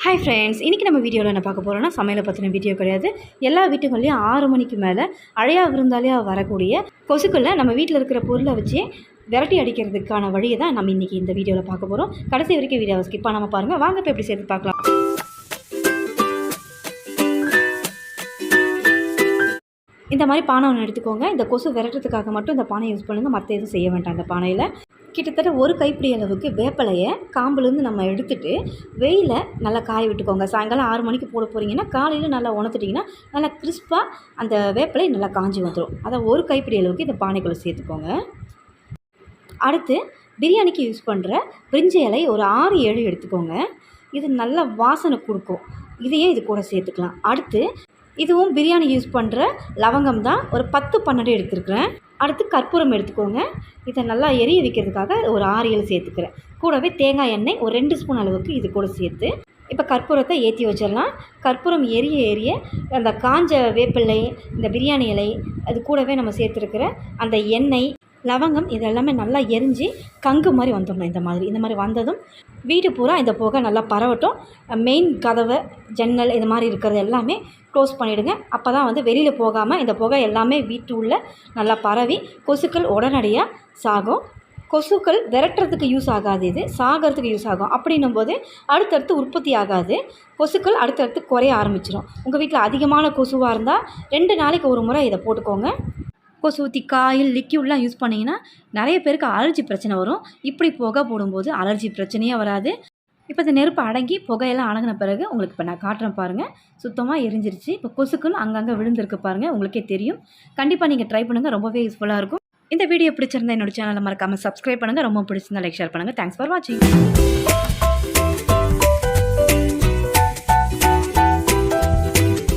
Hi friends, இன்றைக்கி நம்ம வீடியோவில் என்ன பார்க்க போகிறோம்னா சமையலை பற்றின வீடியோ கிடையாது. எல்லா வீட்டுகள்லேயும் 6 மணிக்கு மேலே அழையா விருந்தாலே வரக்கூடிய கொசுக்களை நம்ம வீட்டில் இருக்கிற பொருளை வச்சு விரட்டி அடிக்கிறதுக்கான வழியை தான் நம்ம இன்றைக்கி இந்த வீடியோவில் பார்க்க போகிறோம். கடைசி வரைக்கும் வீடியோவை ஸ்கிப் பண்ணாமல் பாருங்கள். வாங்க இப்போ எப்படி சேர்த்து பார்க்கலாம். இந்த மாதிரி பானை ஒன்று எடுத்துக்கோங்க. இந்த கொசு விரட்டுறதுக்காக மட்டும் இந்த பானை யூஸ் பண்ணுங்கள், மற்ற எதுவும் செய்ய வேண்டாம். அந்த பானையில் கிட்டத்தட்ட ஒரு கைப்பிடி அளவுக்கு வேப்பிலையை காம்புலேருந்து நம்ம எடுத்துகிட்டு வெயில நல்லா காய விட்டுக்கோங்க. சாயங்காலம் 6 மணிக்கு போட போகிறீங்கன்னா காலையில் நல்லா உணர்த்துட்டிங்கன்னா நல்லா கிறிஸ்பாக அந்த வேப்பிலை நல்லா காஞ்சி வந்துடும். அதை ஒரு கைப்பிடி அளவுக்கு இந்த பானைக்குள்ளே சேர்த்துக்கோங்க. அடுத்து பிரியாணிக்கு யூஸ் பண்ணுற பிரிஞ்சி இலை ஒரு 6-7 எடுத்துக்கோங்க. இது நல்ல வாசனை கொடுக்கும். இதையே இது கூட சேர்த்துக்கலாம். அடுத்து இதுவும் பிரியாணி யூஸ் பண்ணுற லவங்கம் தான், ஒரு 10-12 எடுத்துருக்குறேன். அடுத்து கற்பூரம் எடுத்துக்கோங்க. இதை நல்லா எரிய வைக்கிறதுக்காக ஒரு 6-7 சேர்த்துக்கிறேன். கூடவே தேங்காய் எண்ணெய் ஒரு 2 ஸ்பூன் அளவுக்கு இது கூட சேர்த்து இப்போ கற்பூரத்தை ஏற்றி வச்சிடலாம். கற்பூரம் எரிய அந்த காஞ்ச வேப்பிலை, இந்த பிரியாணி இலை, அது கூடவே நம்ம சேர்த்துருக்கிற அந்த எண்ணெய், லவங்கம் இதெல்லாமே நல்லா எரிஞ்சு கங்கு மாதிரி வந்துடணும். இந்த மாதிரி வந்ததும் வீடு பூரா இந்த புகை நல்லா பரவட்டும். மெயின் கதவை, ஜன்னல் இது மாதிரி இருக்கிறது எல்லாமே க்ளோஸ் பண்ணிவிடுங்க. அப்போ தான் வெளியில் போகாமல் இந்த புகை எல்லாமே வீட்டு உள்ள நல்லா பரவி கொசுக்கள் உடனடியாக சாகும். கொசுக்கள் விரட்டுறதுக்கு யூஸ் ஆகாது, இது சாகிறதுக்கு யூஸ் ஆகும். அப்படின்னும் போது அடுத்தடுத்து உற்பத்தி ஆகாது, கொசுக்கள் அடுத்தடுத்து குறைய ஆரம்பிச்சிடும். உங்கள் வீட்டில் அதிகமான கொசுவாக இருந்தால் 2 நாளைக்கு ஒரு முறை இதை போட்டுக்கோங்க. கொசுவத்தி காயில் லிக்யூட்லாம் யூஸ் பண்ணிங்கன்னா நிறைய பேருக்கு அலர்ஜி பிரச்சனை வரும். இப்படி புகை போடும்போது அலர்ஜி பிரச்சனையே வராது. இப்போ இந்த நெருப்பு அடங்கி புகையெல்லாம் அடங்கின பிறகு உங்களுக்கு இப்போ நான் காட்டுறேன் பாருங்கள். சுத்தமாக எரிஞ்சிருச்சு. இப்போ கொசுக்கள் அங்கங்கே விழுந்திருக்கு பாருங்கள், உங்களுக்கே தெரியும். கண்டிப்பாக நீங்கள் ட்ரை பண்ணுங்கள், ரொம்பவே யூஸ்ஃபுல்லாக இருக்கும். இந்த வீடியோ பிடிச்சிருந்தா என்னோட சேனலை மறக்காமல் சப்ஸ்கிரைப் பண்ணுங்கள். ரொம்ப பிடிச்சிருந்தா லைக், ஷேர் பண்ணுங்கள். தேங்க்ஸ் ஃபார் வாட்சிங்.